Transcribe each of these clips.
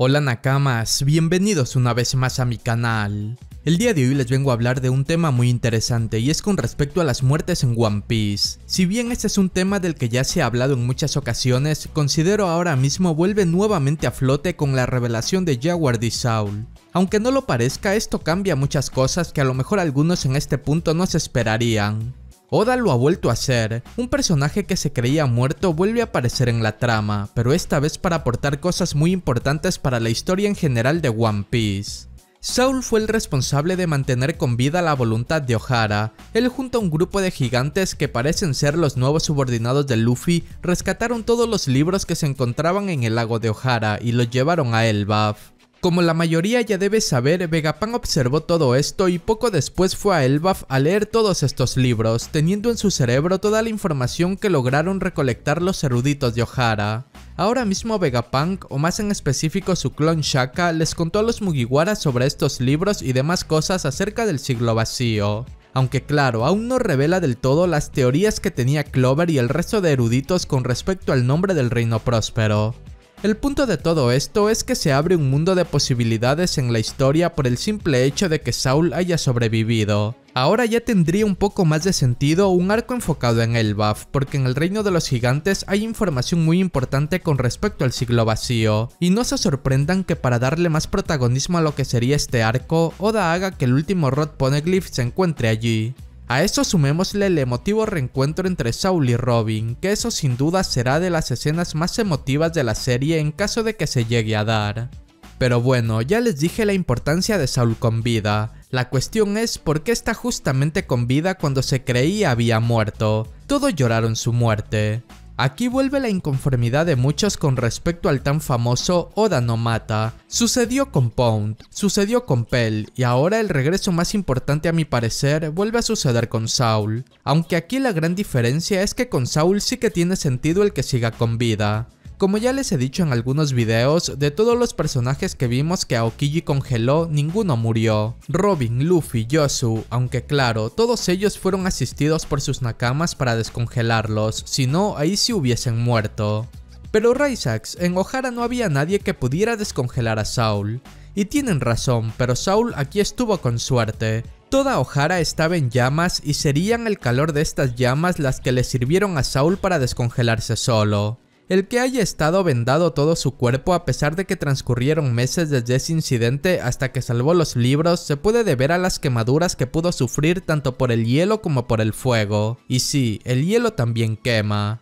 Hola Nakamas, bienvenidos una vez más a mi canal. El día de hoy les vengo a hablar de un tema muy interesante y es con respecto a las muertes en One Piece. Si bien este es un tema del que ya se ha hablado en muchas ocasiones, considero ahora mismo vuelve nuevamente a flote con la revelación de Jawar y Saul. Aunque no lo parezca, esto cambia muchas cosas que a lo mejor algunos en este punto no se esperarían. Oda lo ha vuelto a hacer, un personaje que se creía muerto vuelve a aparecer en la trama, pero esta vez para aportar cosas muy importantes para la historia en general de One Piece. Saul fue el responsable de mantener con vida la voluntad de Ohara. Él junto a un grupo de gigantes que parecen ser los nuevos subordinados de Luffy, rescataron todos los libros que se encontraban en el lago de Ohara y los llevaron a Elbaf. Como la mayoría ya debe saber, Vegapunk observó todo esto y poco después fue a Elbaf a leer todos estos libros, teniendo en su cerebro toda la información que lograron recolectar los eruditos de Ohara. Ahora mismo Vegapunk, o más en específico su clon Shaka, les contó a los Mugiwara sobre estos libros y demás cosas acerca del siglo vacío. Aunque claro, aún no revela del todo las teorías que tenía Clover y el resto de eruditos con respecto al nombre del reino próspero. El punto de todo esto es que se abre un mundo de posibilidades en la historia por el simple hecho de que Saul haya sobrevivido. Ahora ya tendría un poco más de sentido un arco enfocado en Elbaf, porque en el reino de los gigantes hay información muy importante con respecto al siglo vacío, y no se sorprendan que para darle más protagonismo a lo que sería este arco, Oda haga que el último Rod Poneglyph se encuentre allí. A eso sumémosle el emotivo reencuentro entre Saul y Robin, que eso sin duda será de las escenas más emotivas de la serie en caso de que se llegue a dar. Pero bueno, ya les dije la importancia de Saul con vida. La cuestión es por qué está justamente con vida cuando se creía había muerto. Todos lloraron su muerte. Aquí vuelve la inconformidad de muchos con respecto al tan famoso Oda no mata. Sucedió con Pound, sucedió con Pell y ahora el regreso más importante a mi parecer vuelve a suceder con Saul. Aunque aquí la gran diferencia es que con Saul sí que tiene sentido el que siga con vida. Como ya les he dicho en algunos videos, de todos los personajes que vimos que Aokiji congeló, ninguno murió. Robin, Luffy, Yosu, aunque claro, todos ellos fueron asistidos por sus nakamas para descongelarlos, si no, ahí sí hubiesen muerto. Pero Raisax, en Ohara no había nadie que pudiera descongelar a Saul. Y tienen razón, pero Saul aquí estuvo con suerte. Toda Ohara estaba en llamas y serían el calor de estas llamas las que le sirvieron a Saul para descongelarse solo. El que haya estado vendado todo su cuerpo a pesar de que transcurrieron meses desde ese incidente hasta que salvó los libros se puede deber a las quemaduras que pudo sufrir tanto por el hielo como por el fuego. Y sí, el hielo también quema.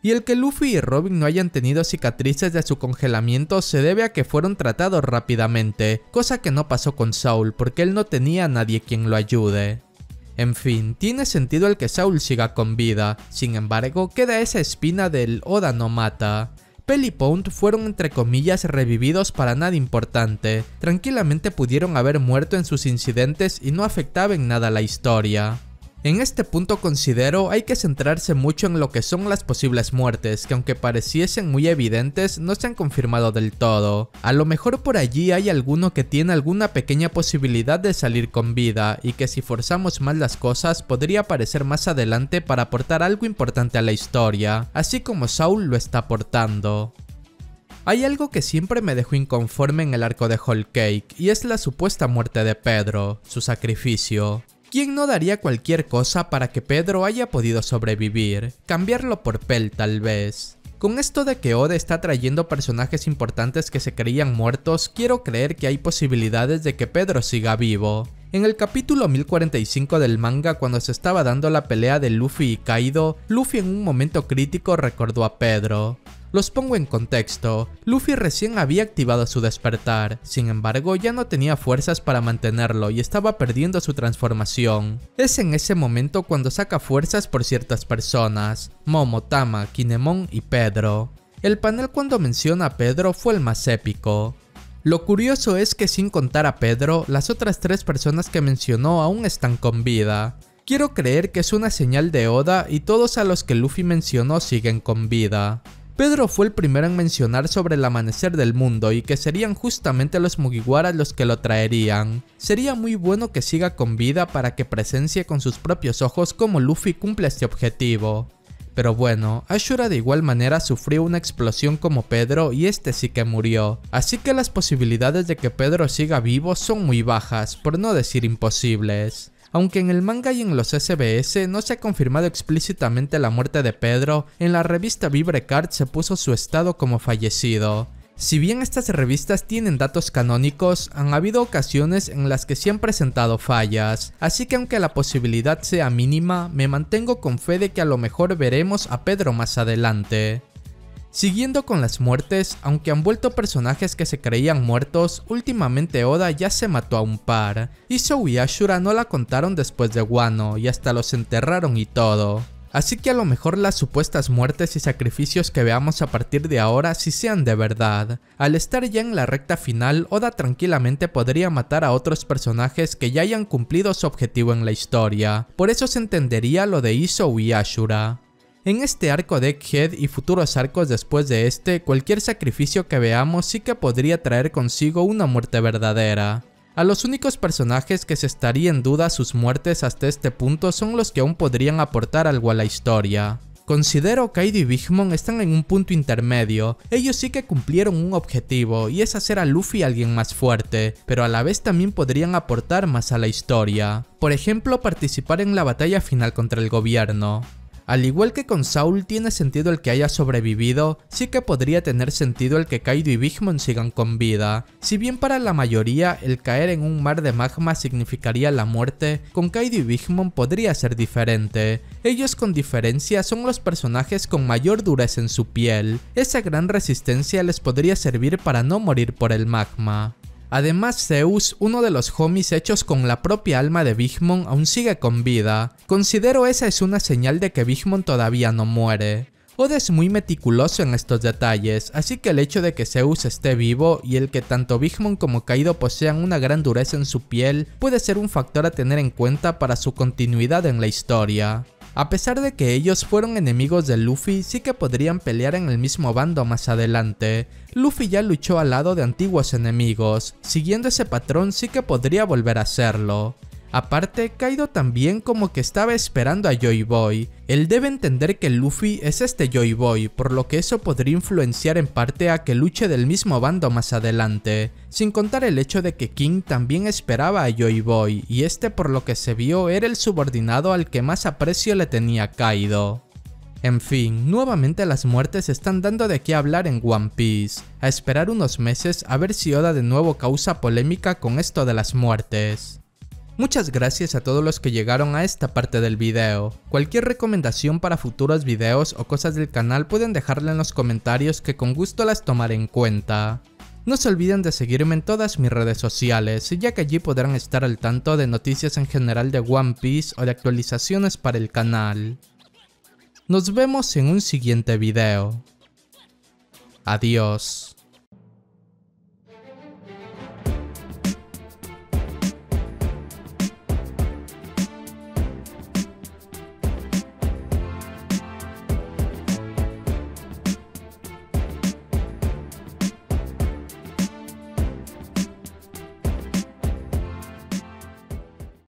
Y el que Luffy y Robin no hayan tenido cicatrices de su congelamiento se debe a que fueron tratados rápidamente, cosa que no pasó con Saul porque él no tenía a nadie quien lo ayude. En fin, tiene sentido el que Saul siga con vida, sin embargo queda esa espina del Oda no mata. Pell y Pound fueron entre comillas revividos para nada importante, tranquilamente pudieron haber muerto en sus incidentes y no afectaba en nada la historia. En este punto considero hay que centrarse mucho en lo que son las posibles muertes, que aunque pareciesen muy evidentes, no se han confirmado del todo. A lo mejor por allí hay alguno que tiene alguna pequeña posibilidad de salir con vida, y que si forzamos más las cosas podría aparecer más adelante para aportar algo importante a la historia, así como Saul lo está aportando. Hay algo que siempre me dejó inconforme en el arco de Whole Cake, y es la supuesta muerte de Pedro, su sacrificio. ¿Quién no daría cualquier cosa para que Pedro haya podido sobrevivir? Cambiarlo por Pell tal vez. Con esto de que Oda está trayendo personajes importantes que se creían muertos, quiero creer que hay posibilidades de que Pedro siga vivo. En el capítulo 1045 del manga, cuando se estaba dando la pelea de Luffy y Kaido, Luffy en un momento crítico recordó a Pedro. Los pongo en contexto, Luffy recién había activado su despertar, sin embargo ya no tenía fuerzas para mantenerlo y estaba perdiendo su transformación. Es en ese momento cuando saca fuerzas por ciertas personas, Momo, Tama, Kinemon y Pedro. El panel cuando menciona a Pedro fue el más épico. Lo curioso es que sin contar a Pedro, las otras tres personas que mencionó aún están con vida. Quiero creer que es una señal de Oda y todos a los que Luffy mencionó siguen con vida. Pedro fue el primero en mencionar sobre el amanecer del mundo y que serían justamente los Mugiwara los que lo traerían. Sería muy bueno que siga con vida para que presencie con sus propios ojos cómo Luffy cumple este objetivo. Pero bueno, Ashura de igual manera sufrió una explosión como Pedro y este sí que murió, así que las posibilidades de que Pedro siga vivo son muy bajas, por no decir imposibles. Aunque en el manga y en los SBS no se ha confirmado explícitamente la muerte de Pedro, en la revista Vibrecard se puso su estado como fallecido. Si bien estas revistas tienen datos canónicos, han habido ocasiones en las que se han presentado fallas, así que aunque la posibilidad sea mínima, me mantengo con fe de que a lo mejor veremos a Pedro más adelante. Siguiendo con las muertes, aunque han vuelto personajes que se creían muertos, últimamente Oda ya se mató a un par. Izo y Ashura no la contaron después de Wano y hasta los enterraron y todo. Así que a lo mejor las supuestas muertes y sacrificios que veamos a partir de ahora sí sean de verdad. Al estar ya en la recta final, Oda tranquilamente podría matar a otros personajes que ya hayan cumplido su objetivo en la historia. Por eso se entendería lo de Izo y Ashura. En este arco de Egghead y futuros arcos después de este, cualquier sacrificio que veamos sí que podría traer consigo una muerte verdadera. A los únicos personajes que se estaría en duda sus muertes hasta este punto son los que aún podrían aportar algo a la historia. Considero que Kaido y Big Mom están en un punto intermedio. Ellos sí que cumplieron un objetivo y es hacer a Luffy alguien más fuerte, pero a la vez también podrían aportar más a la historia. Por ejemplo, participar en la batalla final contra el gobierno. Al igual que con Saul tiene sentido el que haya sobrevivido, sí que podría tener sentido el que Kaido y Big Mom sigan con vida. Si bien para la mayoría el caer en un mar de magma significaría la muerte, con Kaido y Big Mom podría ser diferente. Ellos con diferencia son los personajes con mayor dureza en su piel. Esa gran resistencia les podría servir para no morir por el magma. Además, Zeus, uno de los homies hechos con la propia alma de Big Mom, aún sigue con vida. Considero esa es una señal de que Big Mom todavía no muere. Oda es muy meticuloso en estos detalles, así que el hecho de que Zeus esté vivo y el que tanto Big Mom como Kaido posean una gran dureza en su piel puede ser un factor a tener en cuenta para su continuidad en la historia. A pesar de que ellos fueron enemigos de Luffy, sí que podrían pelear en el mismo bando más adelante. Luffy ya luchó al lado de antiguos enemigos, siguiendo ese patrón sí que podría volver a hacerlo. Aparte, Kaido también como que estaba esperando a Joy Boy. Él debe entender que Luffy es este Joy Boy, por lo que eso podría influenciar en parte a que luche del mismo bando más adelante. Sin contar el hecho de que King también esperaba a Joy Boy, y este por lo que se vio era el subordinado al que más aprecio le tenía Kaido. En fin, nuevamente las muertes están dando de qué hablar en One Piece. A esperar unos meses a ver si Oda de nuevo causa polémica con esto de las muertes. Muchas gracias a todos los que llegaron a esta parte del video. Cualquier recomendación para futuros videos o cosas del canal pueden dejarla en los comentarios que con gusto las tomaré en cuenta. No se olviden de seguirme en todas mis redes sociales, ya que allí podrán estar al tanto de noticias en general de One Piece o de actualizaciones para el canal. Nos vemos en un siguiente video. Adiós.